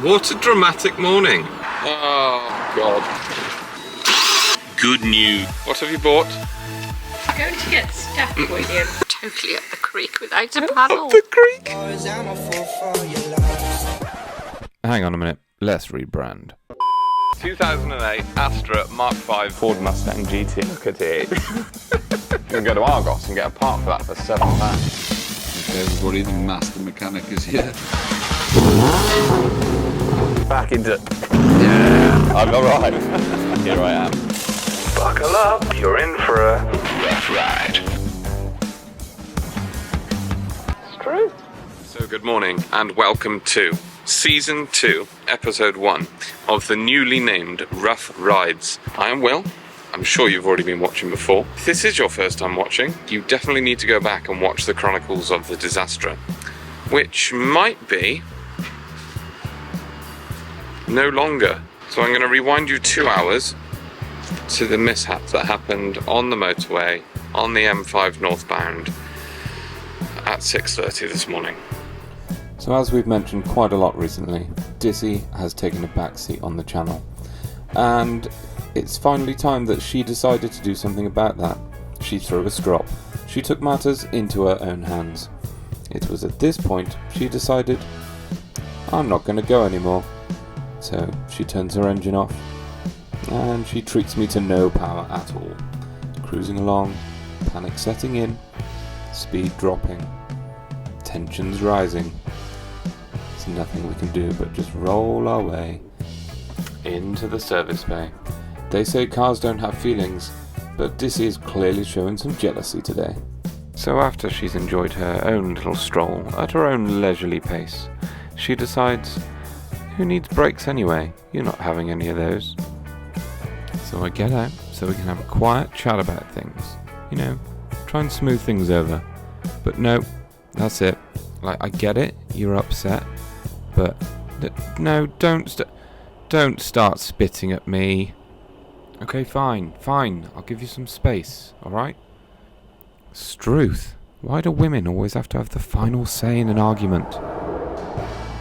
What a dramatic morning. Oh, God. Good news. What have you bought? I'm going to get stuck, William. Totally up the creek without a paddle. Up the creek? Hang on a minute. Let's rebrand. 2008 Astra Mark V Ford Mustang GT. Look at it. You can go to Argos and get a part for that for £7. Okay, everybody, the master mechanic is here. Back into... Yeah, I'm alright. Here I am. Buckle up, you're in for a rough ride. It's true. So good morning and welcome to Season 2, Episode 1 of the newly named Ruffe Rides. I am Will. I'm sure you've already been watching before. If this is your first time watching, you definitely need to go back and watch the Chronicles of the Disastra, which might be no longer. So I'm going to rewind you 2 hours to the mishap that happened on the motorway on the M5 northbound at 6:30 this morning. So as we've mentioned quite a lot recently, Dissy has taken a backseat on the channel. And it's finally time that she decided to do something about that. She threw a strop. She took matters into her own hands. It was at this point she decided, I'm not going to go anymore. So she turns her engine off and she treats me to no power at all. Cruising along, panic setting in, speed dropping, tensions rising. There's nothing we can do but just roll our way into the service bay. They say cars don't have feelings, but Dissy is clearly showing some jealousy today. So after she's enjoyed her own little stroll at her own leisurely pace, she decides, who needs brakes anyway? You're not having any of those. So I get out so we can have a quiet chat about things. You know, try and smooth things over. But no, that's it. Like, I get it, you're upset, but no, don't start spitting at me. Okay, fine, I'll give you some space, alright? Struth, why do women always have to have the final say in an argument?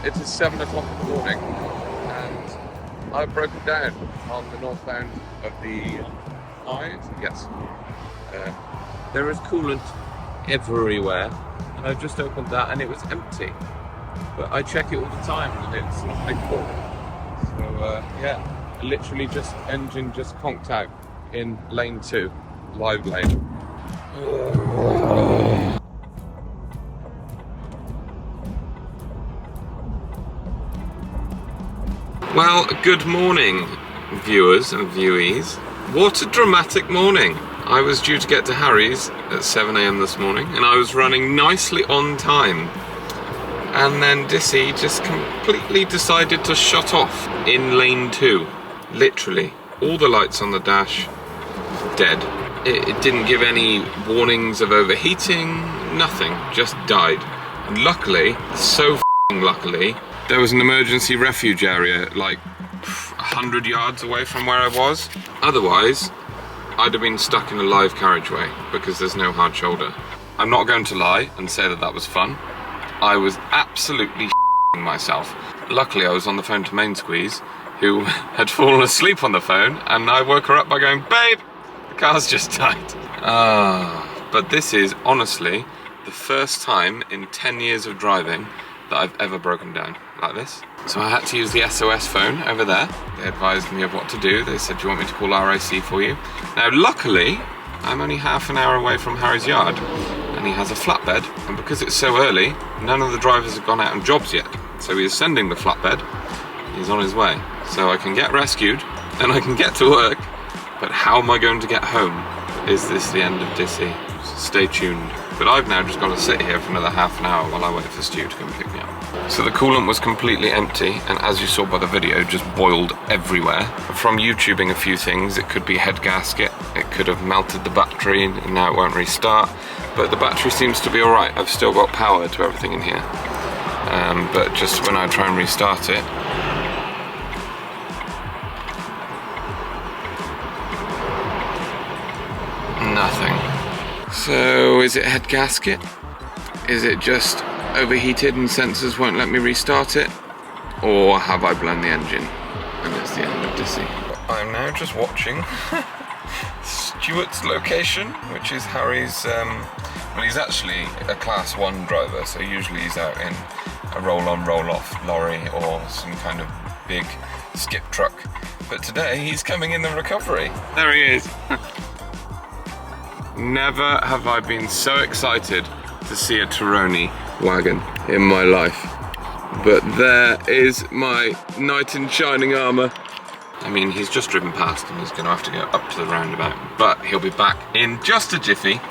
It is 7 o'clock in the morning and I've broken down on the northbound of the yes. There is coolant everywhere and I've just opened that and it was empty. But I check it all the time and it's not my fault. So yeah, literally engine just conked out in lane 2, live lane. Well, good morning, viewers and viewees. What a dramatic morning. I was due to get to Harry's at 7 AM this morning and I was running nicely on time. And then Dissy just completely decided to shut off in lane 2. Literally. All the lights on the dash, dead. It didn't give any warnings of overheating, nothing, just died. And luckily, so luckily, there was an emergency refuge area like 100 yards away from where I was. Otherwise, I'd have been stuck in a live carriageway because there's no hard shoulder. I'm not going to lie and say that that was fun. I was absolutely myself. Luckily, I was on the phone to Main Squeeze, who had fallen asleep on the phone, and I woke her up by going, babe, the car's just died. But this is honestly the first time in 10 years of driving that I've ever broken down like this. So I had to use the SOS phone over there. They advised me of what to do. They said, do you want me to call RAC for you? Now, luckily, I'm only half an hour away from Harry's yard, and he has a flatbed, and because it's so early, none of the drivers have gone out on jobs yet. So he is sending the flatbed. He's on his way. So I can get rescued, and I can get to work, but how am I going to get home? Is this the end of Dissy? Stay tuned. But I've now just got to sit here for another half an hour while I wait for Stu to come pick me up. So the coolant was completely empty, and as you saw by the video, just boiled everywhere. From YouTubing a few things, it could be head gasket, it could have melted the battery and now it won't restart. But the battery seems to be alright. I've still got power to everything in here. But just when I try and restart it, nothing. So is it head gasket? Is it just overheated and sensors won't let me restart it? or have I blown the engine? And it's the end of Dissy. I'm now just watching Stuart's location, which is Harry's, well, he's actually a class 1 driver, so usually he's out in a roll-on, roll-off lorry or some kind of big skip truck. But today he's coming in the recovery. There he is. Never have I been so excited to see a throaty wagon in my life. But there is my knight in shining armour. I mean, he's just driven past and he's going to have to go up to the roundabout, but he'll be back in just a jiffy.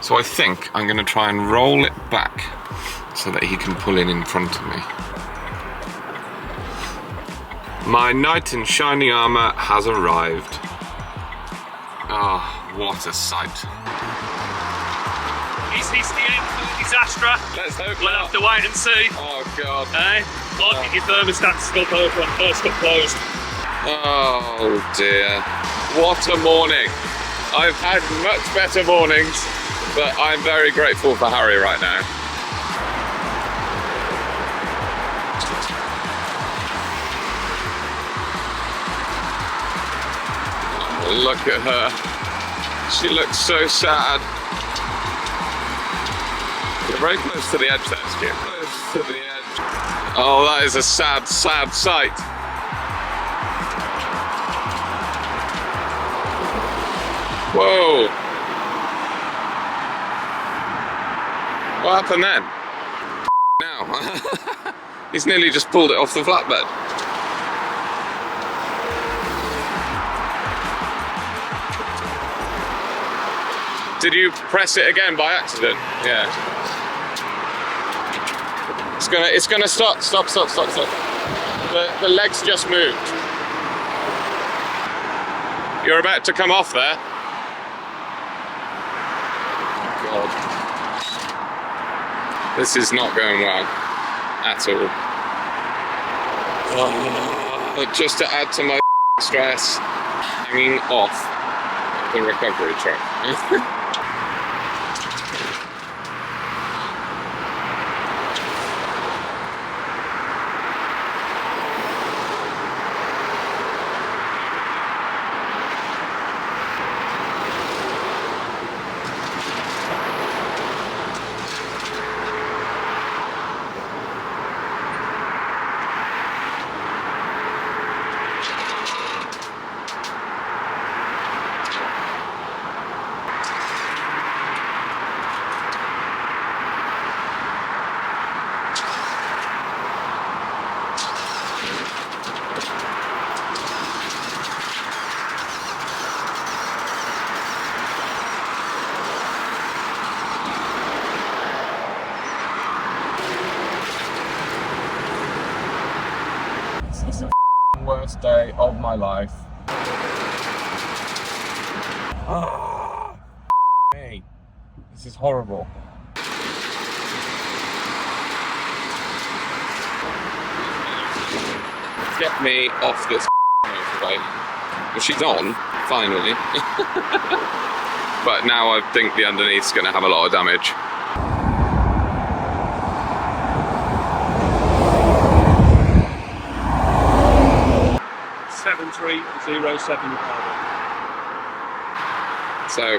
So I think I'm going to try and roll it back so that he can pull in front of me. My knight in shining armour has arrived. Ah, oh, what a sight. Is this the end for the Disastra? Let's hope We'll have to wait and see. Oh God. Eh? Like it, your thermostat stop open, stop closed. Oh dear. What a morning. I've had much better mornings, but I'm very grateful for Harry right now. Look at her. She looks so sad. You're very close to the edge there, Stu. Close to the edge. Oh, that is a sad, sad sight. Whoa. What happened then? Now. He's nearly just pulled it off the flatbed. Did you press it again by accident? Yeah. It's gonna stop. The legs just moved. You're about to come off there. God. This is not going well at all. But just to add to my stress, hanging off the recovery truck. Worst day of my life. Oh, hey, this is horrible. Get me off this motorway. Well, she's on, finally. But now I think the underneath's going to have a lot of damage. 7307. So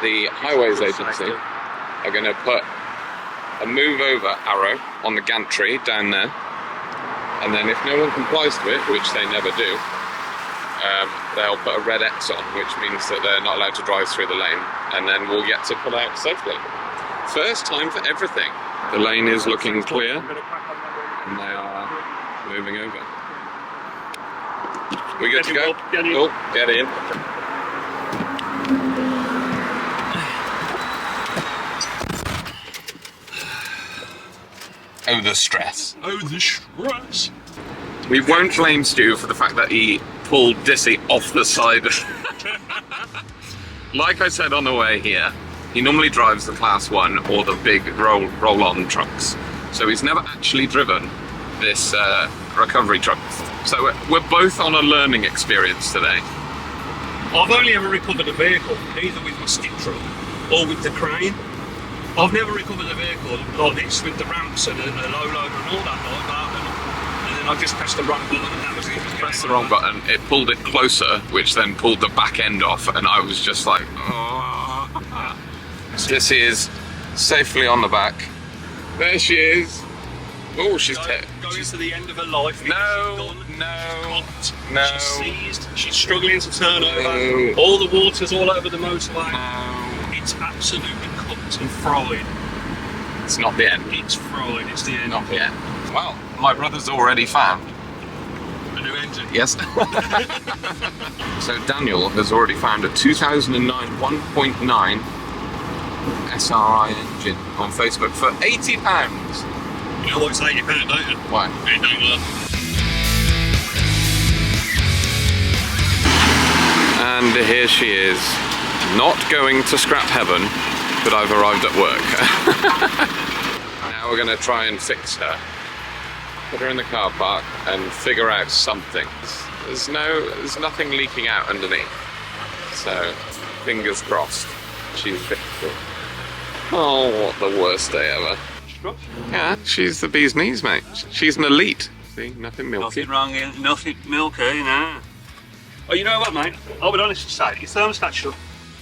the Highways Agency are going to put a move over arrow on the gantry down there, and then if no one complies to it, which they never do, they'll put a red X on, which means that they're not allowed to drive through the lane, and then we'll get to pull out safely. First time for everything. The lane is looking clear, and they are moving over. We good to go? Cool, get in. Oh, the stress. Oh, the stress. We won't blame Stu for the fact that he pulled Dissy off the side. Like I said on the way here, he normally drives the Class 1 or the big roll-on trucks. So he's never actually driven this recovery truck. So we're both on a learning experience today. I've only ever recovered a vehicle, either with my skip truck or with the crane. I've never recovered a vehicle like this with the ramps and a low loader and all that like that, and then and I just pressed the wrong button and that was it. Pressed the wrong button, it pulled it closer, which then pulled the back end off, and I was just like, oh. Dissy is safely on the back. There she is. Oh, she's Going to the end of her life. No. She's seized. She's struggling to turn over. No. All the water's all over the motorway. No. It's absolutely cooked and fried. It's not the end. It's fried. It's the end. Not the end. Well, my brother's already found A new engine. Yes. So Daniel has already found a 2009 1.9 SRI engine on Facebook for £80. You know what's £80, don't you? Why? It don't work. And here she is, not going to scrap heaven, but I've arrived at work. Now we're going to try and fix her. Put her in the car park and figure out something. There's nothing leaking out underneath. So, fingers crossed, she's fixable. Oh, what the worst day ever. Yeah, she's the bee's knees, mate. She's an elite. See, nothing milky. Nothing wrong in, nothing milky, no. Oh, you know what, mate? I'll be honest with you, your thermostat shut.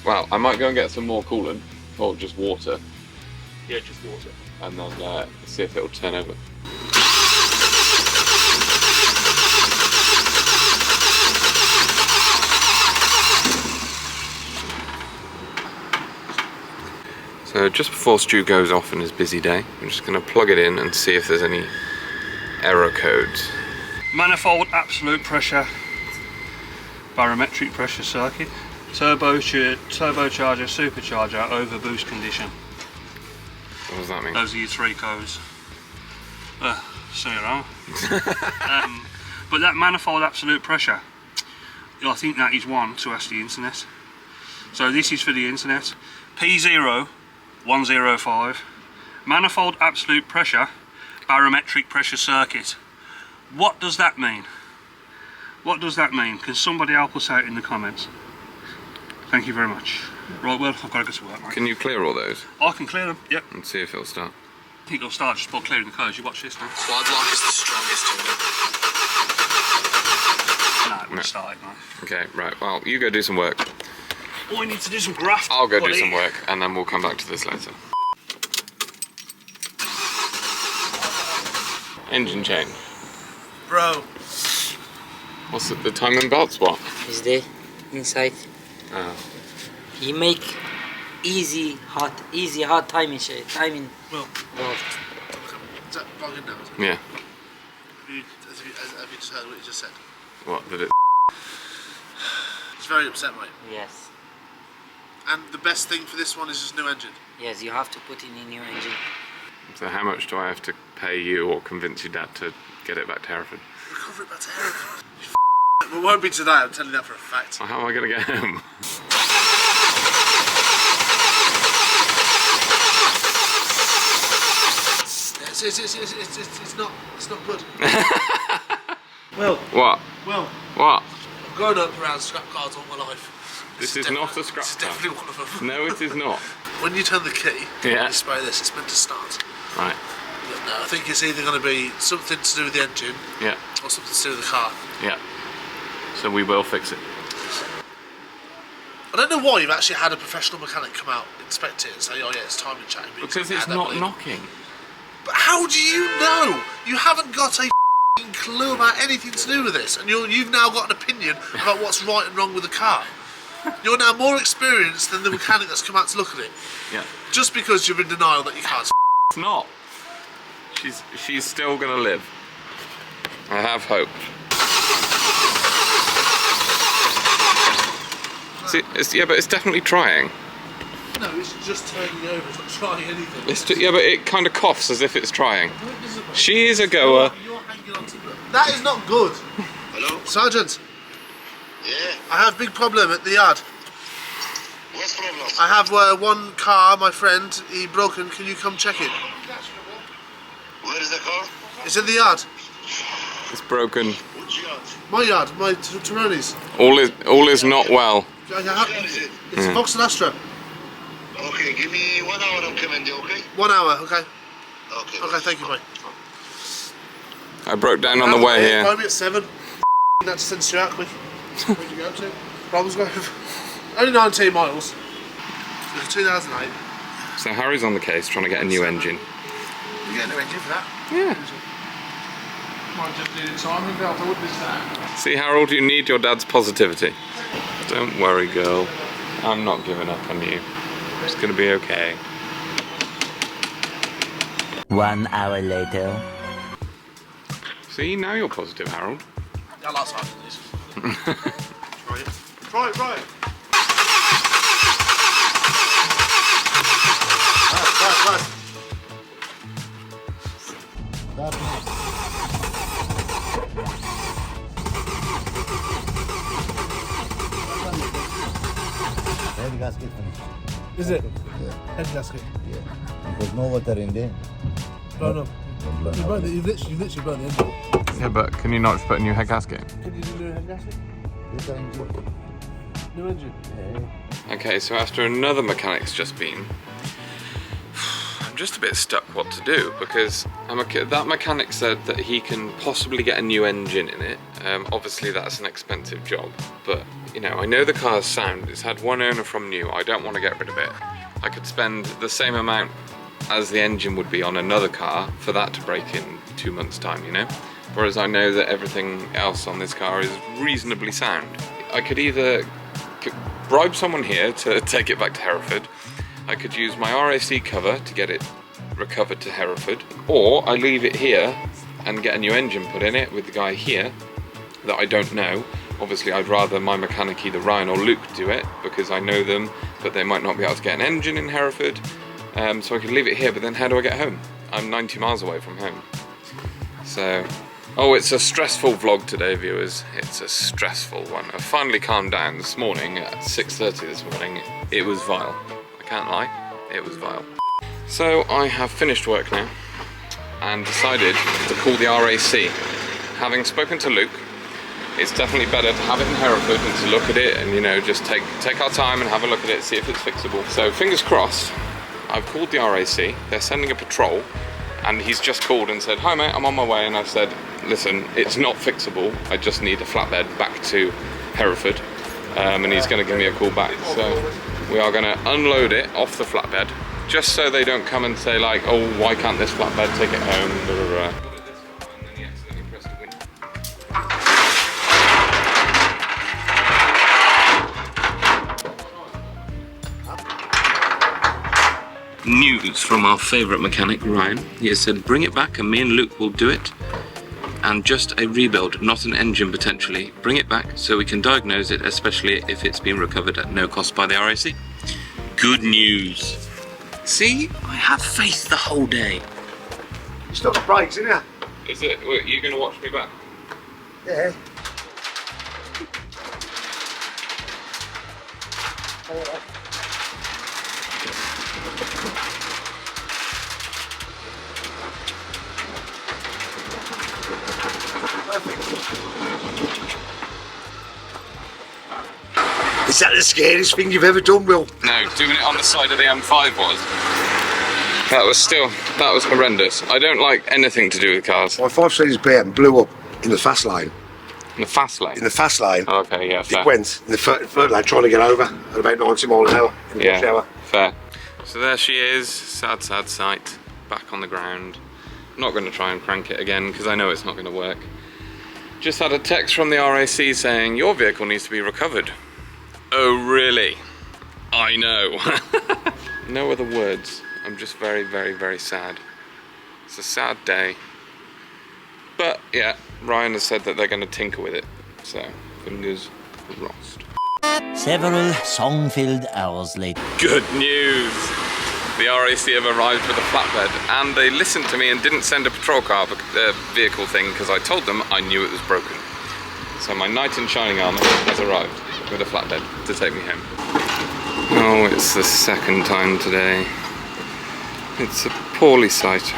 Well, I might go and get some more coolant, or just water, Yeah, just water. and then see if it'll turn over. So just before Stu goes off on his busy day, I'm just going to plug it in and see if there's any error codes. Manifold absolute pressure, barometric pressure circuit, turbocharger, supercharger, over boost condition. What does that mean? Those are your 3 codes. So you know. But that manifold absolute pressure, I think that is one to ask the internet. So this is for the internet. P0105, manifold absolute pressure, barometric pressure circuit. What does that mean? What does that mean? Can somebody help us out in the comments? Thank you very much. Right, well, I've got to go to work, mate. Can you clear all those I can clear them, yep. and see if it'll start? I think it'll start just by clearing the codes. You watch this now. Quad lock is the strongest No, it won't start, mate. Okay, right, well, you go do some work. Oh, we need to do some graft. I'll go do buddy. some work, and then we'll come back to this later. Engine change. Bro. What's the timing belts? What? Is there inside? Oh. You make easy hot timing shit. Timing. Well. Well, Is that plugging now? Yeah. Have you just heard what you just said? What? Did it? He's very upset, mate. yes. And the best thing for this one is just new engine. Yes, you have to put in a new engine. So how much do I have to pay you or convince your dad to get it back to Hereford? Recover it back to Hereford. It won't be today, I'm telling you that for a fact. Well, how am I going to get home? It's not good. Well, What? well, What? I've grown up around scrap cards all my life. This is not a scrap It's car. definitely one of them. No, it is not. When you turn the key, Yeah. you spray this, it's meant to start. Right. But no, I think it's either going to be something to do with the engine Yeah. or something to do with the car. Yeah. So we will fix it. I don't know why you've actually had a professional mechanic come out, inspect it and say, oh yeah, it's timing chain. Because it's not knocking. But how do you know? You haven't got a f***ing clue about anything to do with this, and you've now got an opinion about what's right and wrong with the car. You're now more experienced than the mechanic that's come out to look at it. Yeah. Just because you're in denial that you can't. It's not. She's still gonna live. I have hope. See, but it's definitely trying. No, it's just turning over. It's not trying anything. Yeah, but it kind of coughs as if it's trying. She is a goer. You're hanging on to that is not good. Hello? Sergeant, Yeah, I have a big problem at the yard. what's the problem? I have one car, my friend, he broken. Can you come check it? Where is the car? It's in the yard. It's broken. Which yard? My yard, my Tyroni's. All is not well. Where is it? It's Vauxhall Astra. Okay, give me 1 hour, I'm coming there, okay? 1 hour, okay? Okay. Okay, thank you, mate. I broke down on the way here. Maybe at 7. That just sends you out quick. Where'd you go to? Bromsgrove. Only 19 miles. It's 2008. So Harry's on the case trying to get a new engine. You get a new engine for that? Yeah. Might just need time and I wouldn't miss that. See, Harold, you need your dad's positivity. Don't worry, girl. I'm not giving up on you. It's gonna be okay. 1 hour later. See, now you're positive, Harold. I like size of this. Try it. Try it, try it. Right. Head gasket finished. Is it? Yeah. Head gasket. Yeah. Because no water in there. No. You've literally burned the engine. Yeah, but can you not just put a new head gasket? Can you do a new head gasket? This engine. New engine? Yeah. Okay, so after another mechanic's just been, I'm just a bit stuck what to do, because that mechanic said that he can possibly get a new engine in it. Obviously that's an expensive job, but you know, I know the car's sound. It's had one owner from new. I don't want to get rid of it. I could spend the same amount as the engine would be on another car for that to break in 2 months' time, you know? Whereas I know that everything else on this car is reasonably sound. I could either bribe someone here to take it back to Hereford, I could use my RAC cover to get it recovered to Hereford, or I leave it here and get a new engine put in it with the guy here that I don't know. Obviously I'd rather my mechanic, either Ryan or Luke, do it because I know them, but they might not be able to get an engine in Hereford. So I could leave it here, but then how do I get home? I'm 90 miles away from home. So, oh, it's a stressful vlog today, viewers. It's a stressful one. I finally calmed down this morning at 6:30 this morning. It was vile. I can't lie, it was vile. So I have finished work now and decided to call the RAC. Having spoken to Luke, it's definitely better to have it in Hereford and to look at it and, you know, just take our time and have a look at it, see if it's fixable. So fingers crossed. I've called the RAC, they're sending a patrol, and he's just called and said, "Hi mate, I'm on my way," and I've said, "Listen, it's not fixable, I just need a flatbed back to Hereford," and he's going to give me a call back. So we are going to unload it off the flatbed, just so they don't come and say like, "Oh, why can't this flatbed take it home?" Blah, blah, blah. News from our favourite mechanic, Ryan. He has said, bring it back and me and Luke will do it. And just a rebuild, not an engine potentially. Bring it back so we can diagnose it, especially if it's been recovered at no cost by the RAC. Good news. See, I have faith the whole day. You stopped the brakes, didn't you? Is it? Wait, you going to watch me back? Yeah. Is that the scariest thing you've ever done, Will? No, doing it on the side of the M5 was. That was horrendous. I don't like anything to do with cars. My 5 Series BM blew up in the fast lane. In the fast lane? In the fast lane. Oh, okay, yeah, fair. It went in the third lane trying to get over at about 90 miles an hour in the rush hour. Fair. So there she is, sad, sad sight, back on the ground. I'm not going to try and crank it again because I know it's not going to work. Just had a text from the RAC saying, your vehicle needs to be recovered. Oh, really? I know. No other words. I'm just very, very, very sad. It's a sad day. But, yeah, Ryan has said that they're going to tinker with it. So, fingers crossed. Several song-filled hours later. Good news! The RAC have arrived with a flatbed, and they listened to me and didn't send a patrol car vehicle thing because I told them I knew it was broken. So my knight in shining armour has arrived with a flatbed to take me home. Oh, it's the second time today. It's a poorly sight.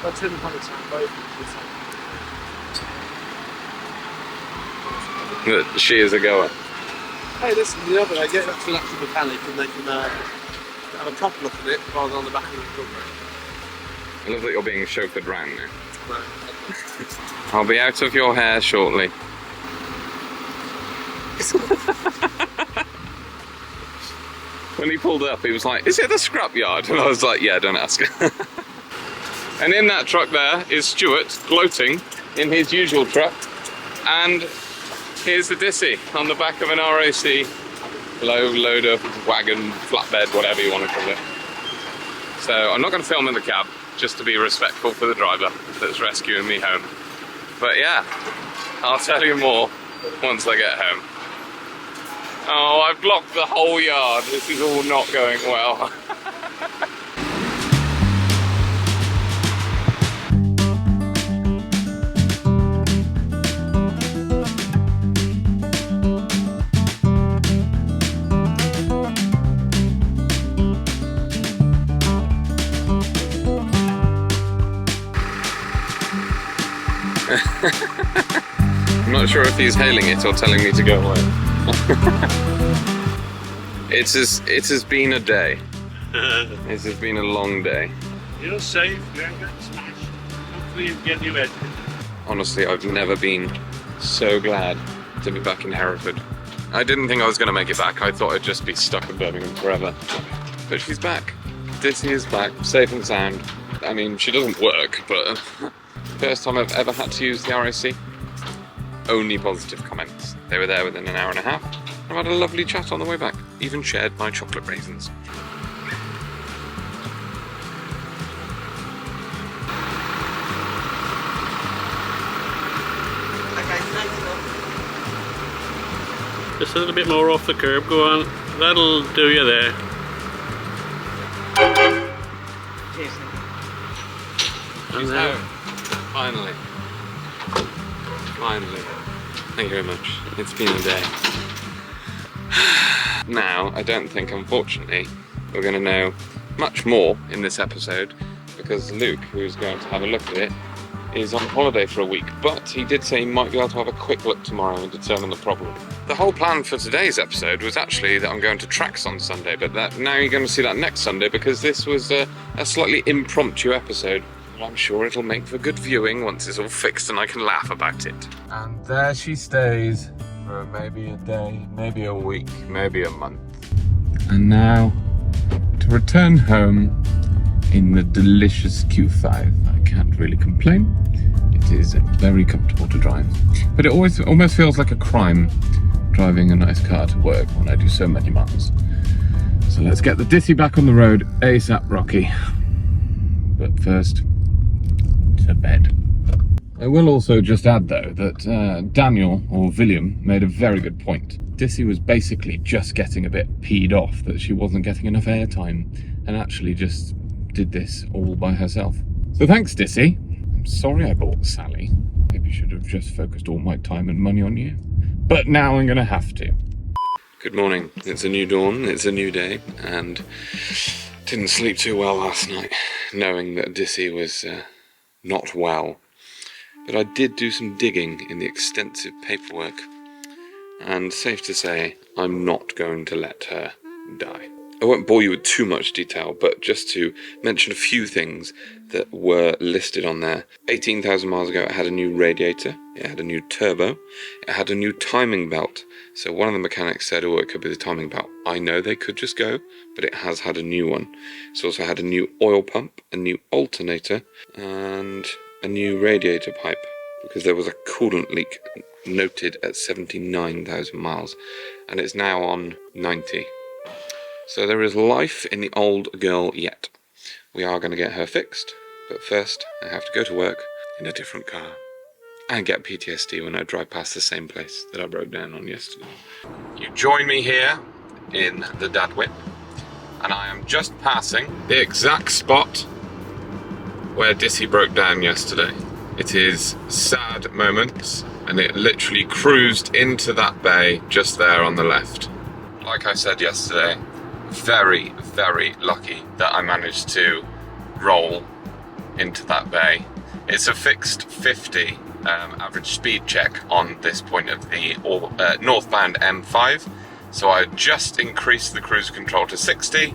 That's hidden on its own. She is a goer. Hey, listen, the other day, get up to an actual mechanic and they can have a proper look at it rather than on the back of the recovery. I love that you're being chauffeured round now. I'll be out of your hair shortly. When he pulled up, he was like, "Is it the scrapyard?" And I was like, "Yeah, don't ask." And in that truck there is Stuart gloating in his usual truck. And here's the Dissy on the back of an RAC low loader, wagon, flatbed, whatever you want to call it. So I'm not going to film in the cab, just to be respectful for the driver that's rescuing me home. But yeah, I'll tell you more once I get home. Oh, I've blocked the whole yard. This is all not going well. I'm not sure if he's hailing it or telling me to go away. It has been a day. It has been a long day. You're safe, you ain't getting smashed. Hopefully you get your head. Honestly, I've never been so glad to be back in Hereford. I didn't think I was going to make it back. I thought I'd just be stuck in Birmingham forever. But she's back. Dissy is back, safe and sound. I mean, she doesn't work, but first time I've ever had to use the RAC. Only positive comments. They were there within an hour and a half. I've had a lovely chat on the way back. Even shared my chocolate raisins. Just a little bit more off the curb, go on. That'll do you there. She's home. Finally. Finally. Thank you very much. It's been a day. Now, I don't think, unfortunately, we're going to know much more in this episode because Luke, who's going to have a look at it, is on holiday for a week, but he did say he might be able to have a quick look tomorrow and determine the problem. The whole plan for today's episode was actually that I'm going to tracks on Sunday, but now you're going to see that next Sunday because this was a slightly impromptu episode. I'm sure it'll make for good viewing once it's all fixed and I can laugh about it. And there she stays for maybe a day, maybe a week, maybe a month. And now to return home in the delicious Q5. I can't really complain. It is very comfortable to drive. But it almost feels like a crime driving a nice car to work when I do so many miles. So let's get the Dissy back on the road ASAP, Rocky. But first, to bed. I will also just add though that Daniel, or William, made a very good point. Dissy was basically just getting a bit peed off that she wasn't getting enough airtime and actually just did this all by herself. So thanks, Dissy. I'm sorry I bought Sally. Maybe should have just focused all my time and money on you. But now I'm gonna have to. Good morning. It's a new dawn, it's a new day, and didn't sleep too well last night, knowing that Dissy was not well. But I did do some digging in the extensive paperwork, and safe to say, I'm not going to let her die. I won't bore you with too much detail, but just to mention a few things that were listed on there. 18,000 miles ago, it had a new radiator, it had a new turbo, it had a new timing belt. So one of the mechanics said, oh, it could be the timing belt. I know they could just go, but it has had a new one. It's also had a new oil pump, a new alternator, and a new radiator pipe, because there was a coolant leak noted at 79,000 miles, and it's now on 90. So there is life in the old girl yet. We are going to get her fixed, but first I have to go to work in a different car and get PTSD when I drive past the same place that I broke down on yesterday. You join me here in the Dad Whip, and I am just passing the exact spot where Dissy broke down yesterday. It is sad moments, and it literally cruised into that bay just there on the left. Like I said yesterday, very, very lucky that I managed to roll into that bay. It's a fixed 50 average speed check on this point of the northbound M5, so I just increased the cruise control to 60,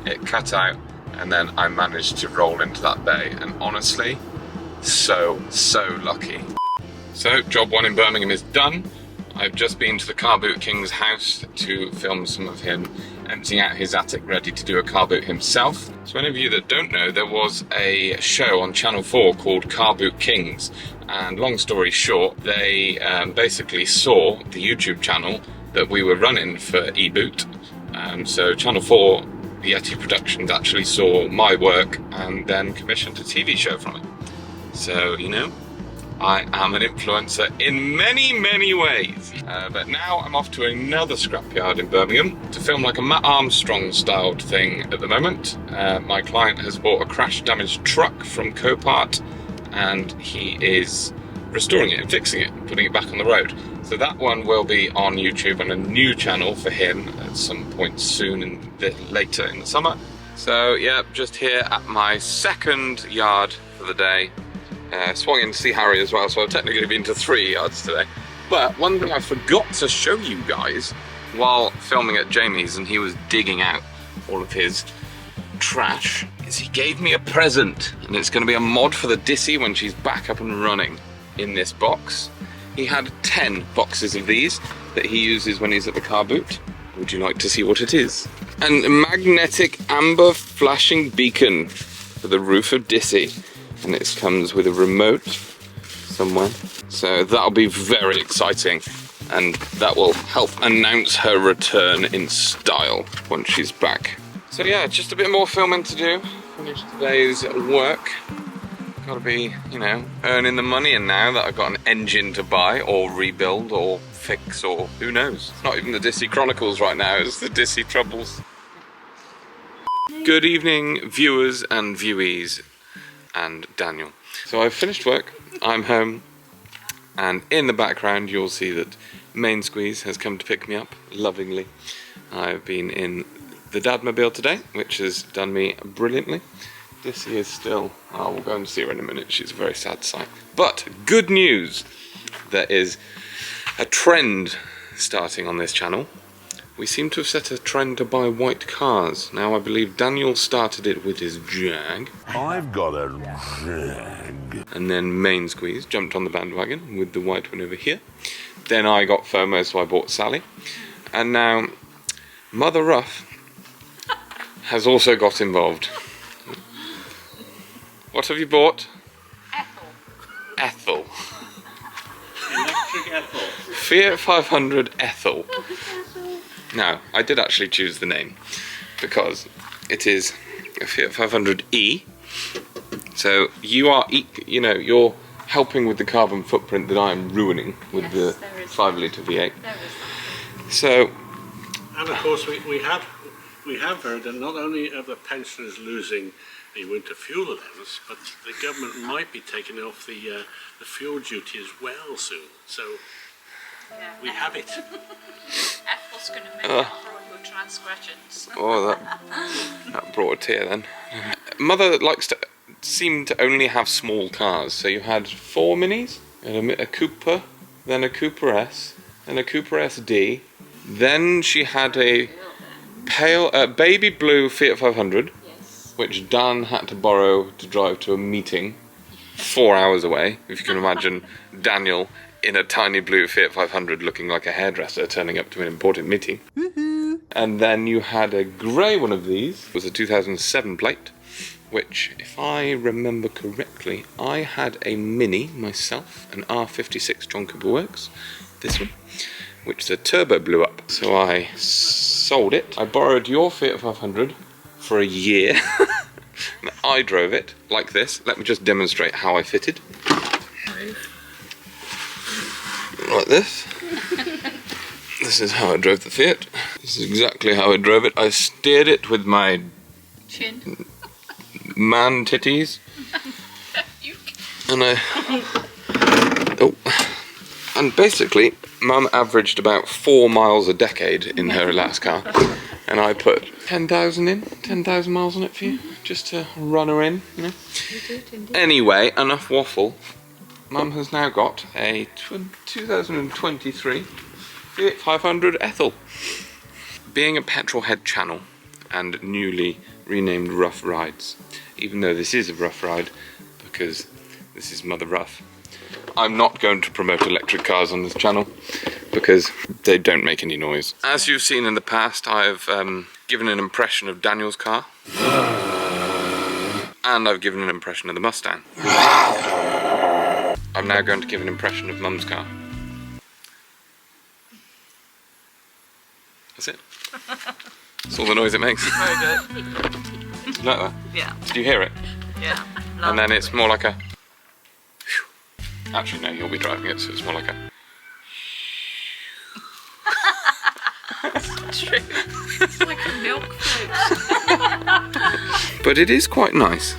it cut out, and then I managed to roll into that bay, and honestly, so lucky. So job 1 in Birmingham is done. I've just been to the Car Boot King's house to film some of him emptying out his attic, ready to do a car boot himself. So any of you that don't know, there was a show on Channel 4 called Car Boot Kings, and long story short, they basically saw the YouTube channel that we were running for eBoot. So Channel 4, the Yeti Productions, actually saw my work and then commissioned a TV show from it. So, you know, I am an influencer in many ways. But now I'm off to another scrapyard in Birmingham to film like a Matt Armstrong styled thing at the moment. My client has bought a crash damaged truck from Copart, and he is restoring it and fixing it, putting it back on the road. So that one will be on YouTube and a new channel for him at some point soon and later in the summer. So yeah, just here at my second yard for the day. Swung in to see Harry as well, so I've technically been to 3 yards today. But one thing I forgot to show you guys while filming at Jamie's and he was digging out all of his trash is he gave me a present, and it's going to be a mod for the Dissy when she's back up and running in this box. He had 10 boxes of these that he uses when he's at the car boot. Would you like to see what it is? And a magnetic amber flashing beacon for the roof of Dissy. And it comes with a remote somewhere. So that'll be very exciting. And that will help announce her return in style once she's back. So yeah, just a bit more filming to do. Finish today's work. Gotta be, you know, earning the money, and now that I've got an engine to buy or rebuild or fix or who knows. It's not even the Dissy Chronicles right now, it's the Dissy Troubles. Good evening, viewers and viewees and Daniel. So I've finished work, I'm home, and in the background you'll see that Main Squeeze has come to pick me up lovingly. I've been in the Dadmobile today, which has done me brilliantly. Dissy is still, oh, we'll go and see her in a minute, she's a very sad sight. But good news, there is a trend starting on this channel. We seem to have set a trend to buy white cars. Now I believe Daniel started it with his Jag. I've got a Jag. And then Main Squeeze jumped on the bandwagon with the white one over here. Then I got FOMO, so I bought Sally. And now Mother Ruff has also got involved. What have you bought? Ethel. Electric Ethel. Fiat 500 Ethel. Now, I did actually choose the name because it is a Fiat 500e. So you are, you know, you're helping with the carbon footprint that I am ruining with the 5 litre V8. So, and of course we have heard that not only are the pensioners losing the winter fuel allowance, but the government might be taking off the fuel duty as well soon. So we have it. Ethel's going to make up for all your transgressions. oh, that brought a tear then. Mother likes to seem to only have small cars. So you had 4 minis, and a Cooper, then a Cooper S, and a Cooper SD. Then she had a pale, baby blue Fiat 500. Which Dan had to borrow to drive to a meeting 4 hours away. If you can imagine Daniel in a tiny blue Fiat 500 looking like a hairdresser turning up to an important meeting. And then you had a grey one of these. It was a 2007 plate, which, if I remember correctly, I had a Mini myself, an R56 John Cooper Works, this one, which the turbo blew up. So I sold it. I borrowed your Fiat 500 for a year. I drove it like this. Let me just demonstrate how I fitted. Like this. This is how I drove the Fiat. This is exactly how I drove it. I steered it with my Chin. Man titties. And and basically Mum averaged about 4 miles a decade in her last car. And I put 10,000 in, 10,000 miles on it for you, just to run her in, you know. Anyway, enough waffle. Mum has now got a 2023 Fiat 500 Ethel. Being a petrol head channel and newly renamed Ruffe Rides, even though this is a rough ride because this is Mother Rough. I'm not going to promote electric cars on this channel because they don't make any noise. As you've seen in the past, I've given an impression of Daniel's car and I've given an impression of the Mustang. I'm now going to give an impression of Mum's car. That's it. That's all the noise it makes. Very good. You like that? Yeah. Do you hear it? Yeah. And then it's more like a... Actually, no, you'll be driving it, so it's more like a... It's true. It's like a milk float. But it is quite nice.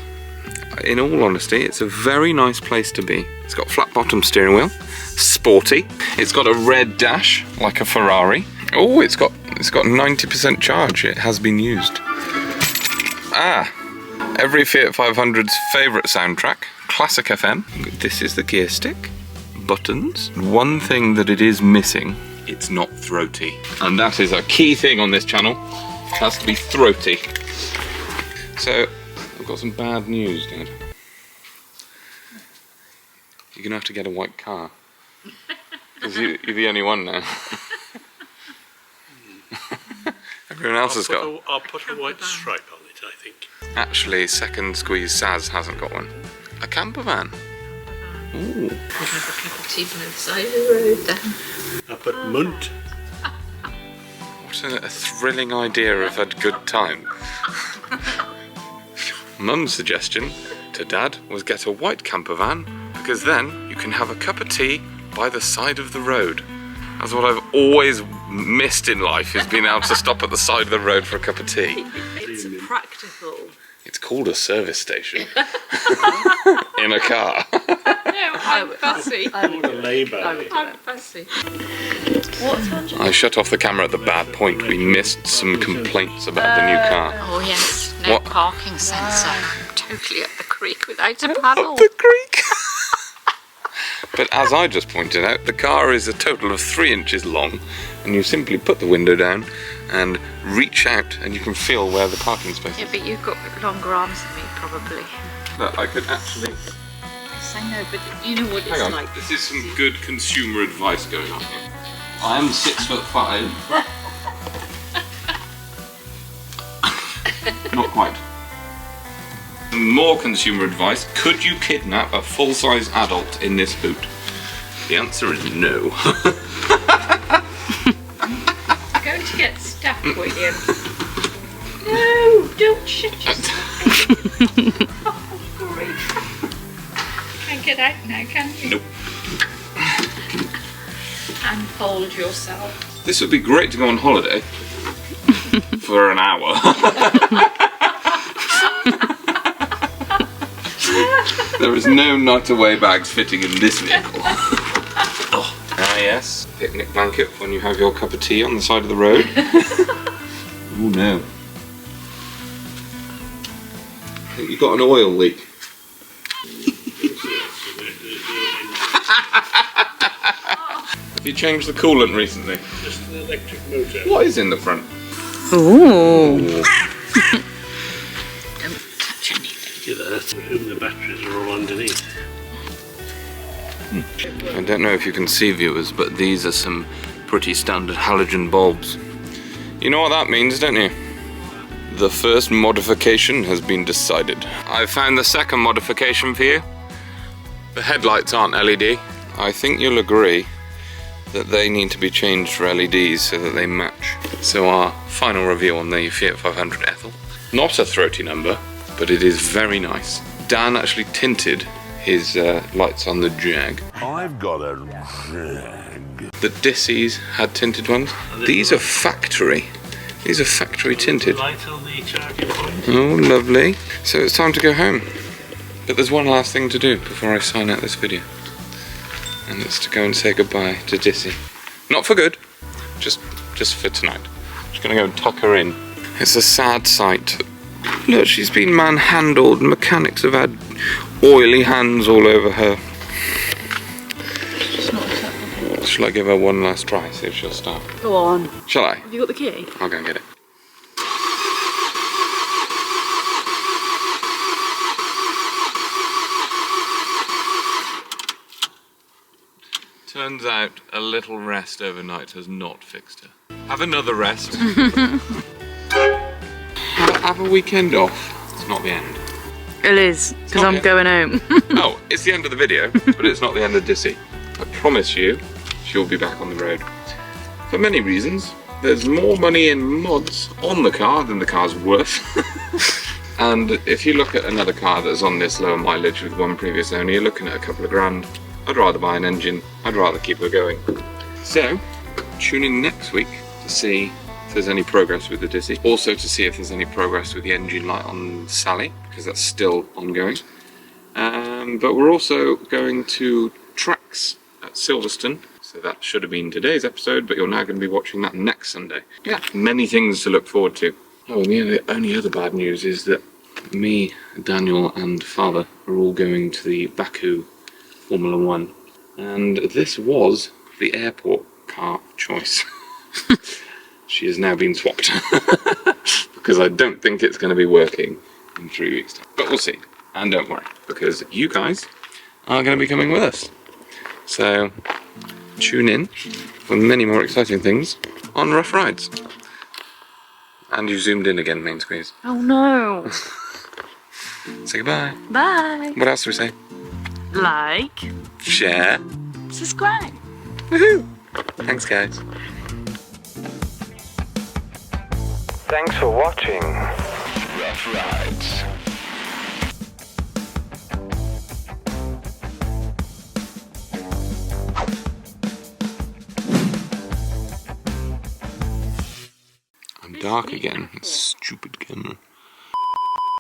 In all honesty, it's a very nice place to be. It's got flat bottom steering wheel, sporty. It's got a red dash, like a Ferrari. Oh, it's got 90% charge. It has been used. Ah, every Fiat 500's favourite soundtrack, Classic FM. This is the gear stick, buttons. One thing that it is missing, it's not throaty. And that is a key thing on this channel. It has to be throaty. So, I've got some bad news, Dad. You're going to have to get a white car. Because you're the only one now. Everyone else has got... I'll put a white stripe on it, I think. Actually, second squeeze Saz hasn't got one. A camper van. Ooh. I'd have a cup of tea by the side of the road then. I'll put munt. What a thrilling idea of a good time. Mum's suggestion to Dad was get a white camper van because then you can have a cup of tea by the side of the road. That's what I've always missed in life, is being able to stop at the side of the road for a cup of tea. It's practical. It's called a service station. In a car. No, I'm fussy. I'm fussy. I shut off the camera at the bad point. We missed some complaints about the new car. Oh yes, no What? parking sensor. Totally up the creek without a paddle. Up the creek? But as I just pointed out, the car is a total of 3 inches long, and you simply put the window down and reach out and you can feel where the parking space Yeah, is. but you've got longer arms than me probably. Look, I could actually... Yes, I know, but you know what it's Hang on, like. this is some good consumer advice going on here. I am 6'5". Not quite. More consumer advice, could you kidnap a full-size adult in this boot? The answer is no. I'm going to get stuck, William. No, don't shut yourself. Oh, grief. You can't get out now, can you? Nope. And hold yourself. This would be great to go on holiday for an hour. There is no night away bags fitting in this vehicle. Oh. Ah yes, picnic blanket when you have your cup of tea on the side of the road. Oh no. I think you've got an oil leak. Have you changed the coolant recently? Just an electric motor. What is in the front? Ooh. Don't touch anything. Look at that. And the batteries are all underneath. I don't know if you can see, viewers, but these are some pretty standard halogen bulbs. You know what that means, don't you? The first modification has been decided. I've found the second modification for you. The headlights aren't LED. I think you'll agree that they need to be changed for LEDs so that they match. So our final review on the Fiat 500 Ethel. Not a throaty number, but it is very nice. Dan actually tinted his lights on the Jag. I've got a Jag. The Dissys had tinted ones. These are factory. These are factory tinted. Light on the charging point. Oh, lovely. So it's time to go home. But there's one last thing to do before I sign out this video. And it's to go and say goodbye to Dissy. Not for good, just for tonight. Just gonna go and tuck her in. It's a sad sight. Look, she's been manhandled. Mechanics have had oily hands all over her. It's not acceptable. Shall I give her one last try, see if she'll start? Go on. Shall I? Have you got the key? I'll go and get it. Turns out a little rest overnight has not fixed her. Have another rest. have a weekend off. It's not the end. It is, because I'm going home. Oh, it's the end of the video, but it's not the end of Dissy. I promise you, she'll be back on the road. For many reasons. There's more money in mods on the car than the car's worth. And if you look at another car that's on this lower mileage with one previous owner, you're looking at a couple of grand. I'd rather buy an engine. I'd rather keep her going. So, tune in next week to see if there's any progress with the Dissy. Also to see if there's any progress with the engine light on Sally, because that's still ongoing. But we're also going to tracks at Silverstone. So that should have been today's episode, but you're now going to be watching that next Sunday. Yeah, many things to look forward to. Oh, and the only other bad news is that me, Daniel and Father are all going to the Baku Formula 1. And this was the airport car choice. She has now been swapped. Because I don't think it's going to be working in 3 weeks' time. But we'll see. And don't worry, because you guys are going to be coming with us. So tune in for many more exciting things on Ruffe Rides. And you zoomed in again, Main Squeeze. Oh no. Say goodbye. Bye. What else do we say? Like. Share. Subscribe. Woohoo! Thanks, guys. Thanks for watching Ruffe Rides. I'm dark again. Stupid camera.